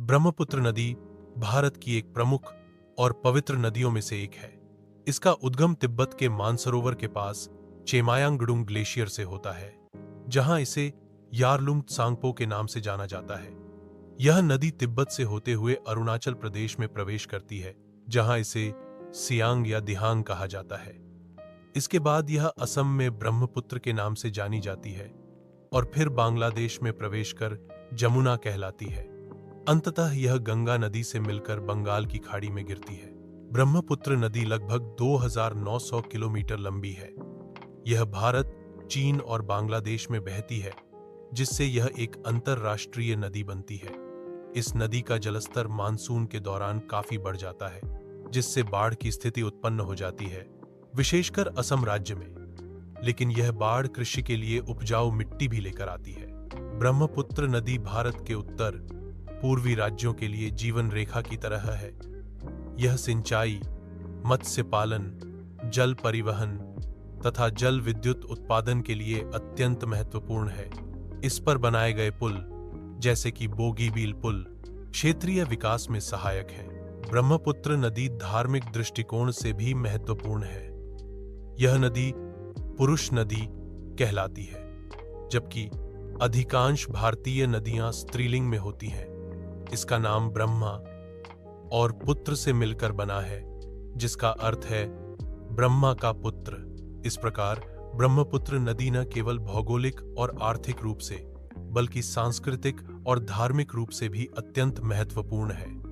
ब्रह्मपुत्र नदी भारत की एक प्रमुख और पवित्र नदियों में से एक है। इसका उद्गम तिब्बत के मानसरोवर के पास चेमायांगडुंग ग्लेशियर से होता है, जहां इसे यारलुंग त्सांगपो के नाम से जाना जाता है। यह नदी तिब्बत से होते हुए अरुणाचल प्रदेश में प्रवेश करती है, जहां इसे सियांग या दिहांग कहा जाता है। इसके बाद यह असम में ब्रह्मपुत्र के नाम से जानी जाती है और फिर बांग्लादेश में प्रवेश कर जमुना कहलाती है। अंततः यह गंगा नदी से मिलकर बंगाल की खाड़ी में गिरती है। ब्रह्मपुत्र नदी लगभग 2900 किलोमीटर लंबी है। यह भारत, चीन और बांग्लादेश में बहती है, जिससे यह एक अंतरराष्ट्रीय नदी बनती है। इस नदी का जलस्तर मानसून के दौरान काफी बढ़ जाता है, जिससे बाढ़ की स्थिति उत्पन्न हो जाती है, विशेषकर असम राज्य में। लेकिन यह बाढ़ कृषि के लिए उपजाऊ मिट्टी भी लेकर आती है। ब्रह्मपुत्र नदी भारत के उत्तर पूर्वी राज्यों के लिए जीवन रेखा की तरह है। यह सिंचाई, मत्स्य पालन, जल परिवहन तथा जल विद्युत उत्पादन के लिए अत्यंत महत्वपूर्ण है। इस पर बनाए गए पुल, जैसे कि बोगीबील पुल, क्षेत्रीय विकास में सहायक हैं। ब्रह्मपुत्र नदी धार्मिक दृष्टिकोण से भी महत्वपूर्ण है। यह नदी पुरुष नदी कहलाती है, जबकि अधिकांश भारतीय नदियां स्त्रीलिंग में होती हैं। इसका नाम ब्रह्मा और पुत्र से मिलकर बना है, जिसका अर्थ है ब्रह्मा का पुत्र। इस प्रकार ब्रह्मपुत्र नदी न केवल भौगोलिक और आर्थिक रूप से, बल्कि सांस्कृतिक और धार्मिक रूप से भी अत्यंत महत्वपूर्ण है।